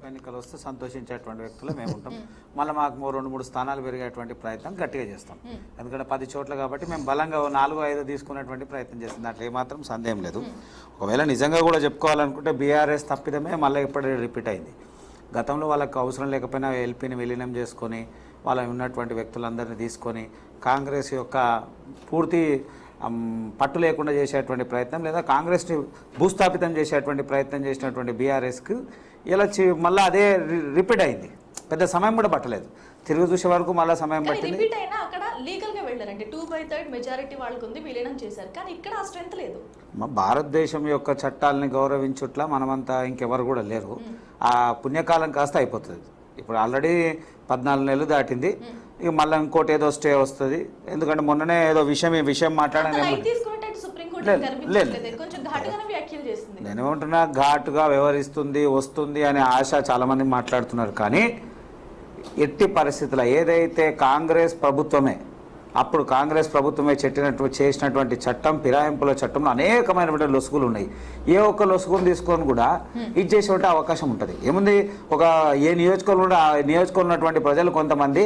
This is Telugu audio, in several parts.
ఎన్నికలు వస్తే సంతోషించేటువంటి వ్యక్తులు మేము ఉంటాం. మళ్ళీ మాకు 2-3 స్థానాలు పెరిగేటువంటి ప్రయత్నం గట్టిగా చేస్తాం. ఎందుకంటే 10 చోట్ల కాబట్టి మేము బలంగా 4-5 తీసుకునేటువంటి ప్రయత్నం చేస్తాం. దాంట్లో ఏమాత్రం సందేహం లేదు. ఒకవేళ నిజంగా కూడా చెప్పుకోవాలనుకుంటే బీఆర్ఎస్ తప్పిదమే మళ్ళీ ఇప్పుడే రిపీట్ అయింది. గతంలో వాళ్ళకు అవసరం లేకపోయినా ఎల్పీని విలీనం చేసుకొని వాళ్ళ ఉన్నటువంటి వ్యక్తులందరినీ తీసుకొని కాంగ్రెస్ యొక్క పూర్తి పట్టు లేకుండా చేసేటువంటి ప్రయత్నం లేదా కాంగ్రెస్ని భూస్థాపితం చేసేటువంటి ప్రయత్నం చేసినటువంటి బీఆర్ఎస్కి ఇలా మళ్ళీ అదే రిపీట్ అయింది. పెద్ద సమయం కూడా పట్టలేదు, తిరిగి చూసే వరకు మళ్ళీ సమయం పట్టింది. రిపీట్ అయినా అక్కడ లీగల్గా వెళ్ళారంటే 2/3 మెజారిటీ వాళ్ళకు ఉంది, విలీనం చేశారు. కానీ ఇక్కడ ఆ స్ట్రెంత్ లేదు. భారతదేశం యొక్క చట్టాలని గౌరవించుట్లా మనమంతా ఇంకెవరు కూడా లేరు. ఆ పుణ్యకాలం కాస్త అయిపోతుంది. ఇప్పుడు ఆల్రెడీ 14 నెలలు దాటింది. ఇక మళ్ళీ ఇంకోటి ఏదో స్టే వస్తుంది. ఎందుకంటే మొన్ననే ఏదో విషయం మాట్లాడాను. నేనేమంటున్నా, ఘాటుగా వ్యవహరిస్తుంది వస్తుంది అనే ఆశ చాలామంది మాట్లాడుతున్నారు. కానీ ఎట్టి పరిస్థితుల్లో ఏదైతే కాంగ్రెస్ ప్రభుత్వమే అప్పుడు కాంగ్రెస్ ప్రభుత్వమే చేసినటువంటి చట్టం, ఫిరాయింపుల చట్టంలో అనేకమైనటువంటి లొసుగులు ఉన్నాయి. ఏ ఒక్క లొసుగును తీసుకొని కూడా ఇది చేసేటువంటి అవకాశం ఉంటుంది. ఏముంది, ఒక ఏ నియోజకవర్గంలో ఆ నియోజకవర్గంలో ఉన్నటువంటి ప్రజలు కొంతమంది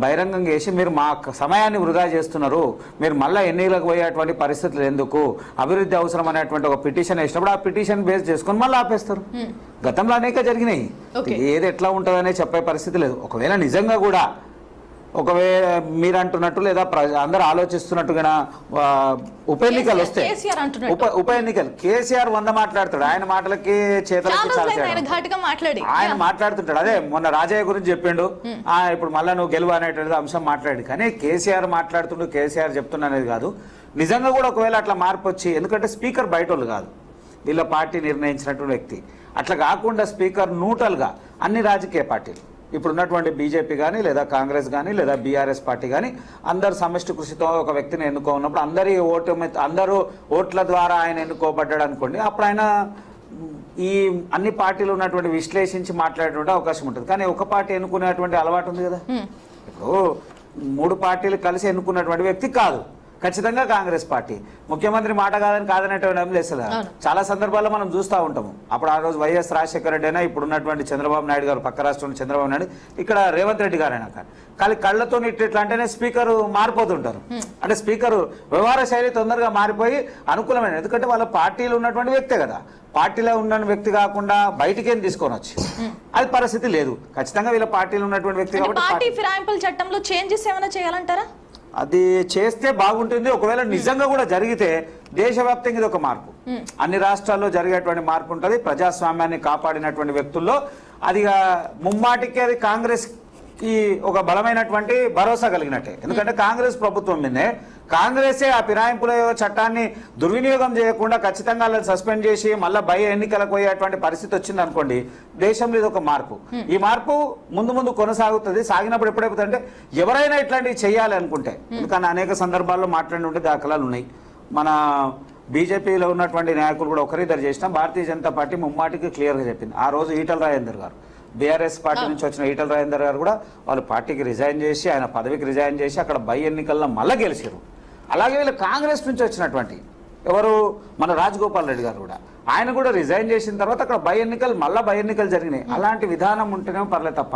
బహిరంగంగా వేసి మీరు మా సమయాన్ని వృధా చేస్తున్నారు, మీరు మళ్ళీ ఎన్నికలకు పోయేటువంటి పరిస్థితులు ఎందుకు, అభివృద్ధి అవసరం అనేటువంటి ఒక పిటిషన్ వేసినప్పుడు ఆ పిటిషన్ బేస్ చేసుకొని మళ్ళీ ఆపేస్తారు. గతంలో అనేక జరిగినాయి. ఏది ఎట్లా ఉంటుందనే చెప్పే పరిస్థితి లేదు. ఒకవేళ నిజంగా కూడా ఒకవేళ మీరు అంటున్నట్టు లేదా అందరూ ఆలోచిస్తున్నట్టుగా ఉప ఎన్నికలు వస్తే ఉప ఎన్నికలు కేసీఆర్ 100 మాట్లాడతాడు. ఆయన మాటలకి చేతలకి ఆయన మాట్లాడుతుంటాడు. అదే మొన్న రాజయ్య గురించి చెప్పిండు, ఇప్పుడు మళ్ళీ నువ్వు గెలువు అనేటువంటి అంశం మాట్లాడి. కానీ కేసీఆర్ మాట్లాడుతుండు, కేసీఆర్ చెప్తున్నా అనేది కాదు. నిజంగా కూడా ఒకవేళ అట్లా మార్పు వచ్చి, ఎందుకంటే స్పీకర్ బయట వాళ్ళు కాదు, వీళ్ళ పార్టీ నిర్ణయించినటువంటి వ్యక్తి. అట్లా కాకుండా స్పీకర్ న్యూట్రల్గా అన్ని రాజకీయ పార్టీలు, ఇప్పుడు ఉన్నటువంటి బీజేపీ కానీ లేదా కాంగ్రెస్ కానీ లేదా బీఆర్ఎస్ పార్టీ కానీ అందరు సమిష్టి కృషితో ఒక వ్యక్తిని ఎన్నుకోన్నప్పుడు అందరూ ఓట్ల ద్వారా ఆయన ఎన్నుకోబడ్డాడు అనుకోండి, అప్పుడు ఆయన ఈ అన్ని పార్టీలు ఉన్నటువంటి విశ్లేషించి మాట్లాడేటువంటి అవకాశం ఉంటుంది. కానీ ఒక పార్టీ ఎన్నుకునేటువంటి అలవాటు ఉంది కదా. ఇప్పుడు 3 పార్టీలు కలిసి ఎన్నుకున్నటువంటి వ్యక్తి కాదు, ఖచ్చితంగా కాంగ్రెస్ పార్టీ. ముఖ్యమంత్రి మాట కాదనేటువంటి లేదు. చాలా సందర్భాల్లో మనం చూస్తూ ఉంటాము. అప్పుడు ఆ రోజు వైఎస్ రాజశేఖర రెడ్డి అయినా, ఇప్పుడు ఉన్నటువంటి చంద్రబాబు నాయుడు గారు, పక్క రాష్ట్రంలో చంద్రబాబు నాయుడు, ఇక్కడ రేవంత్ రెడ్డి గారు అయినా కానీ కళ్ళతో ఇట్లా అంటేనే స్పీకర్ మారిపోతుంటారు. అంటే స్పీకర్ వ్యవహార శైలి తొందరగా మారిపోయి అనుకూలమైన, ఎందుకంటే వాళ్ళ పార్టీలో ఉన్నటువంటి వ్యక్తే కదా. పార్టీలో ఉన్న వ్యక్తి కాకుండా బయటికేం తీసుకొని వచ్చి అది పరిస్థితి లేదు. ఖచ్చితంగా వీళ్ళ పార్టీలో ఉన్నటువంటి వ్యక్తి కాబట్టి పార్టీ ఫిరాయింపుల చట్టంలో చేంజెస్ ఏమైనా చేయాలంటారా? అది చేస్తే బాగుంటుంది. ఒకవేళ నిజంగా కూడా జరిగితే దేశవ్యాప్తంగా ఇది ఒక మార్పు, అన్ని రాష్ట్రాల్లో జరిగేటువంటి మార్పు ఉంటుంది. ప్రజాస్వామ్యాన్ని కాపాడినటువంటి వ్యక్తుల్లో అది ముమ్మాటికి అది కాంగ్రెస్ కి ఒక బలమైనటువంటి భరోసా కలిగినట్టే. ఎందుకంటే కాంగ్రెస్ ప్రభుత్వం మీదే కాంగ్రెసే ఆ ఫిరాయింపుల చట్టాన్ని దుర్వినియోగం చేయకుండా ఖచ్చితంగా వాళ్ళని సస్పెండ్ చేసి మళ్ళీ ఎన్నికలకు పోయేటువంటి పరిస్థితి వచ్చింది అనుకోండి, దేశంలో ఇది ఒక మార్పు. ఈ మార్పు ముందు కొనసాగుతుంది. సాగినప్పుడు ఎప్పుడైపోతుందంటే ఎవరైనా ఇట్లాంటివి చేయాలి అనుకుంటే, ఎందుకని అనేక సందర్భాల్లో మాట్లాడినటువంటి దాఖలాలు ఉన్నాయి. మన బీజేపీలో ఉన్నటువంటి నాయకులు కూడా ఒకరిద్దరు చేసినా భారతీయ జనతా పార్టీ ముమ్మాటికి క్లియర్గా చెప్పింది. ఆ రోజు ఈటల రాజేందర్ గారు, బీఆర్ఎస్ పార్టీ నుంచి వచ్చిన ఈటల రాజేందర్ గారు కూడా వాళ్ళు పార్టీకి రిజైన్ చేసి, ఆయన పదవికి రిజైన్ చేసి అక్కడ ఎన్నికల్లో మళ్ళీ గెలిచారు. అలాగే వీళ్ళు కాంగ్రెస్ నుంచి వచ్చినటువంటి ఎవరు మన రాజగోపాల్ రెడ్డి గారు కూడా, ఆయన కూడా రిజైన్ చేసిన తర్వాత అక్కడ మళ్ళీ ఎన్నికలు జరిగినాయి. అలాంటి విధానం ఉంటేనే పర్లేదు తప్ప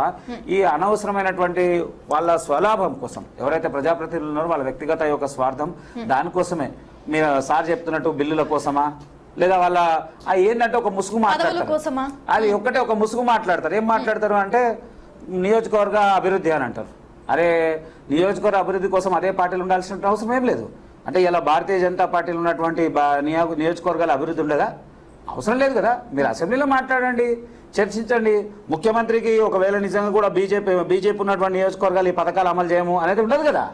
ఈ అనవసరమైనటువంటి వాళ్ళ స్వలాభం కోసం ఎవరైతే ప్రజాప్రతినిధులు ఉన్నారో వాళ్ళ వ్యక్తిగత యొక్క స్వార్థం, దానికోసమే మీరు సార్ చెప్తున్నట్టు బిల్లుల కోసమా లేదా వాళ్ళ ఏంటంటే ఒక ముసుగు మాట్లాడతారు. అది ఒక్కటే ఒక ముసుగు మాట్లాడతారు. ఏం మాట్లాడతారు అంటే నియోజకవర్గ అభివృద్ధి అని అంటారు. అరే, నియోజకవర్గ అభివృద్ధి కోసం అదే పార్టీలు ఉండాల్సిన అవసరం ఏం లేదు. అంటే ఇలా భారతీయ జనతా పార్టీలో ఉన్నటువంటి నియోజకవర్గాల అభివృద్ధి ఉండదా? అవసరం లేదు కదా. మీరు అసెంబ్లీలో మాట్లాడండి, చర్చించండి. ముఖ్యమంత్రికి ఒకవేళ నిజంగా కూడా బీజేపీ ఉన్నటువంటి నియోజకవర్గాలు ఈ పథకాలు అమలు చేయము అనేది ఉండదు కదా.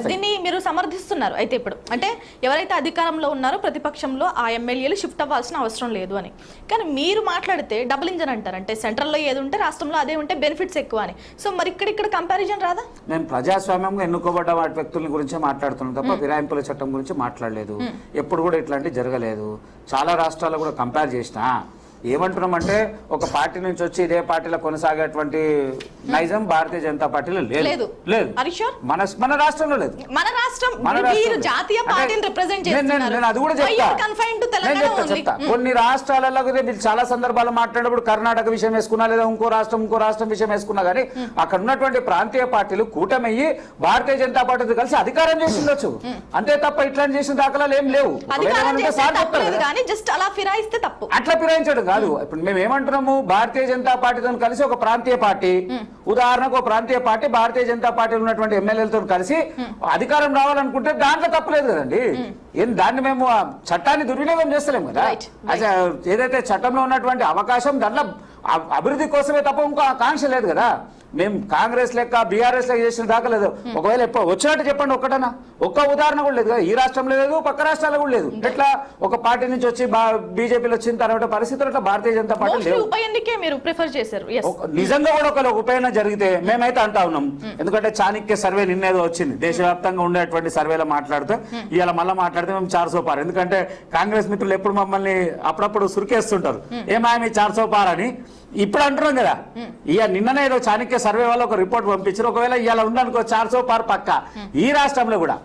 దీన్ని మీరు సమర్థిస్తున్నారు. అయితే ఇప్పుడు అంటే ఎవరైతే అధికారంలో ఉన్నారో ప్రతిపక్షంలో ఆ ఎమ్మెల్యేలు షిఫ్ట్ అవ్వాల్సిన అవసరం లేదు అని, కానీ మీరు మాట్లాడితే డబుల్ ఇంజన్ అంటారు. అంటే సెంట్రల్లో ఏది ఉంటే రాష్ట్రంలో అదే ఉంటే బెనిఫిట్స్ ఎక్కువ అని. సో మరి ఇక్కడ కంపారిజన్ రాదా? నేను ప్రజాస్వామ్యంగా ఎన్నుకోబడ్డ వ్యక్తుల గురించి మాట్లాడుతున్నాను తప్ప ఫిరాయింపుల చట్టం గురించి మాట్లాడలేదు. ఎప్పుడు కూడా ఇట్లాంటివి జరగలేదు. చాలా రాష్ట్రాల్లో కూడా కంపేర్ చేసినా ఏమంటున్నామంటే ఒక పార్టీ నుంచి వచ్చి ఇదే పార్టీలో కొనసాగేటువంటి నైజం భారతీయ జనతా పార్టీలో లేదు. మన రాష్ట్రంలో లేదు. మన రాష్ట్రం జాతీయ పార్టీని రిప్రజెంట్ చేస్తున్నారు. నేను అది కూడా చెప్తా. చెప్తా కొన్ని రాష్ట్రాలలో కూడా మీరు చాలా సందర్భాలు మాట్లాడినప్పుడు కర్ణాటక విషయం వేసుకున్నా లేదా ఇంకో రాష్ట్రం విషయం వేసుకున్నా కానీ అక్కడ ఉన్నటువంటి ప్రాంతీయ పార్టీలు కూటమయ్యి భారతీయ జనతా పార్టీతో కలిసి అధికారం చేసి ఉండొచ్చు, అంతే తప్ప ఇట్లాంటి చేసిన దాఖలాలు ఏం లేవు. అధికారం చేస్తే తప్పలేదు కానీ జస్ట్ అలా ఫిరాయిస్తే తప్పు. అట్లా ఫిరాయించడం కాదు. ఇప్పుడు మేము ఏమంటున్నాము, భారతీయ జనతా పార్టీతో కలిసి ఒక ప్రాంతీయ పార్టీ, ఉదాహరణకు ఒక ప్రాంతీయ పార్టీ భారతీయ జనతా పార్టీలో ఉన్నటువంటి ఎమ్మెల్యేలతో కలిసి అధికారం రావాలనుకుంటే దాంట్లో తప్పలేదు కదండి. దాన్ని మేము చట్టాన్ని దుర్వినియోగం చేస్తలేము కదా. ఏదైతే చట్టంలో ఉన్నటువంటి అవకాశం దాంట్లో అభివృద్ధి కోసమే తప్ప ఇంకో ఆకాంక్ష లేదు కదా. మేము కాంగ్రెస్ లెక్క బీఆర్ఎస్ లెక్క చేసిన దాకా లేదు. ఒకవేళ ఎప్పుడు వచ్చినట్టు చెప్పండి ఒక్కటనా, ఒక్క ఉదాహరణ కూడా లేదు కదా. ఈ రాష్ట్రంలో లేదు, పక్క రాష్ట్రాల్లో కూడా లేదు. ఎట్లా ఒక పార్టీ నుంచి వచ్చి బీజేపీలో వచ్చిన తర్వాత పరిస్థితులు అట్లా భారతీయ జనతా పార్టీ లేవు. ఉప ఎన్నికే మీరు ప్రిఫర్ చేశారు. నిజంగా కూడా ఒక ఉప ఎన్నిక జరిగితే మేమైతే అంటా ఉన్నాం. ఎందుకంటే చాణక్య సర్వే నిన్నేదో వచ్చింది, దేశవ్యాప్తంగా ఉండేటువంటి సర్వేలో మాట్లాడితే ఇవాళ మళ్ళీ మాట్లాడితే మేము 400 పార్. ఎందుకంటే కాంగ్రెస్ మిత్రులు ఎప్పుడు మమ్మల్ని అప్పుడప్పుడు సురికేస్తుంటారు, ఏమాయమి 400 పార్ అని. ఇప్పుడు అంటున్నాం కదా, ఇక నిన్ననే ఏదో చాణక్య సర్వే వల్ల ఒక రిపోర్ట్ పంపించారు. ఒకవేళ ఇవాళ ఉందనుకో 400 పార్ పక్క. ఈ రాష్ట్రంలో కూడా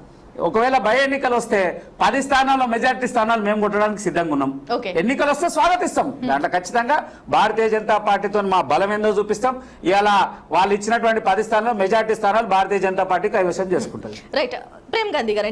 ఒకవేళ భయ ఎన్నికలు వస్తే 10 స్థానాల్లో మెజారిటీ స్థానాలు మేము కొట్టడానికి సిద్ధంగా ఉన్నాం. ఎన్నికలు వస్తే స్వాగతిస్తాం. దాంట్లో ఖచ్చితంగా భారతీయ జనతా పార్టీతో మా బలం ఏందో చూపిస్తాం. ఇలా వాళ్ళు ఇచ్చినటువంటి 10 స్థానాల్లో మెజారిటీ స్థానాలు భారతీయ జనతా పార్టీ కైవసం చేసుకుంటుంది. రైట్. ప్రేమ్ గాంధీ గారు